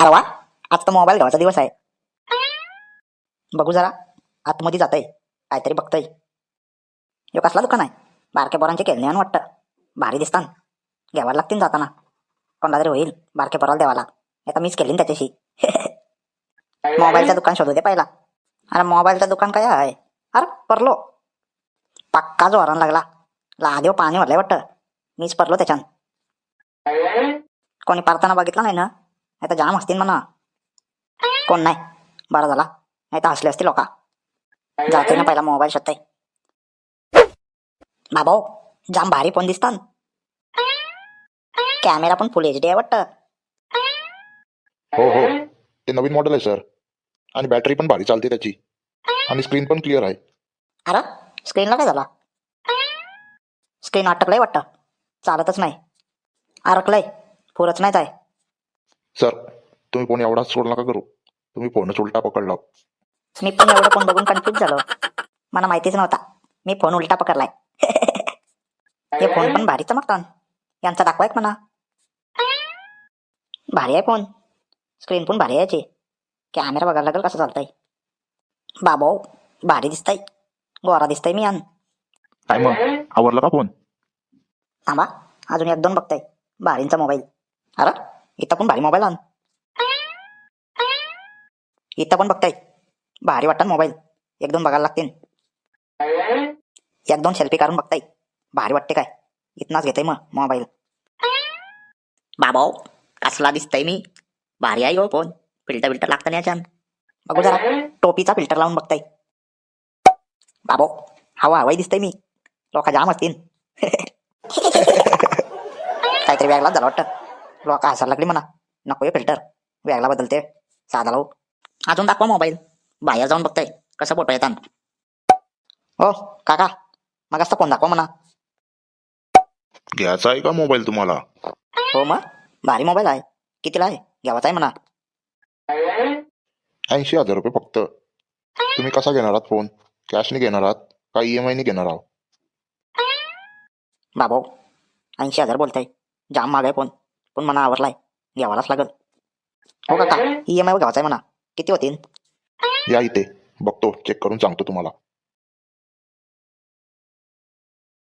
अरे वा, आज तर मोबाईल घ्यायचा दिवस आहे. बघू जरा आतमध्ये जातंय, काहीतरी बघतंय. यो कसला दुकान आहे? बारक्या पोरांचे खेळणे आण वाटतं. भारी दिसतान, घ्यावं लागतील जाताना. कोणता तरी होईल बारक्या पोराला देवाला. आता मीच केली ना त्याच्याशी. मोबाईलचं दुकान शोधू दे पहिला. अरे मोबाईलचं दुकान काय आहे? अरे परलो, पक्का जोरान लागला. लादेव पाणी भरलंय वाटतं. मीच परलो त्याच्यान. कोणी पारताना बघितलं नाही ना? नाही तर जाम असतील म्हणा. कोण नाही, बरं झाला, नाही तर हसले असतील लोका. जाते ना पहिला मोबाईल शोधते. बाबा जाम भारी फोन दिसतात. कॅमेरा पण फुल HD आहे वाटतं. हो हो, ते नवीन मॉडेल आहे सर. आणि बॅटरी पण भारी चालते त्याची. आणि स्क्रीन पण क्लिअर आहे. अरे स्क्रीनला काय झाला? स्क्रीन अटकलंय वाटतं, चालतच नाही. अडकलंय, पुरच नाहीच आहे. सर, तुम्ही फोन एवढाच सोड नका करू. तुम्ही फोनच उलटा पकडला. मी पण एवढं फोन बघून कन्फ्युज झालो. मला माहितीच नव्हता मी फोन उलटा पकडलाय. हे फोन पण भारी चमकतात. यांचा दाखवा एक म्हणा. भारी आहे फोन, स्क्रीन पण भारी आहे याची. कॅमेरा बघायला लागेल कसं चालतंय. बाबो भारी दिसतंय, गोरा दिसतंय मी. काय मग, आवरला का फोन? थांबा, अजून एक दोन बघताय भारींचा मोबाईल. अरे इथं पण भारी मोबाईल आण. इथं पण बघताय भारी वाटतं मोबाईल. एक दोन बघायला लागतील. एक दोन सेल्फी काढून बघताय भारी वाटते काय. इथनाच घेताय मग मोबाईल. बाबा कसला दिसतंय मी, भारी आहे हो फोन. फिल्टर लागतं नाही याच्यान. बघू जरा टोपीचा फिल्टर लावून बघताय. बाबो हवाई दिसतंय मी, लोक जाम असतील. काहीतरी वेगळाच झालं वाटतं. लोक हसायला लागली म्हणा. नको हे फिल्टर, वेगळा बदलते, साधा लावू. अजून दाखवा मोबाईल, बाहेर जाऊन बघताय कसं फोटो येतात. हो काका, मग असं फोन दाखवा म्हणा. घ्यायचा आहे का मोबाईल तुम्हाला? हो मग भारी मोबाईल आहे. कितीला आहे? घ्यावाचा आहे म्हणा. 80,000 रुपये फक्त. तुम्ही कसा घेणार आहात फोन? कॅशने घेणार आहात का EMI ने घेणार आहात? बाबो 80,000 बोलताय, जाम महाग आहे फोन. पण म्हणा आवरलाय, घ्यावालाच लागल. हो काका EMI वर घ्यावाचा आहे म्हणा. किती होतील? या इथे बघतो, चेक करून सांगतो तुम्हाला.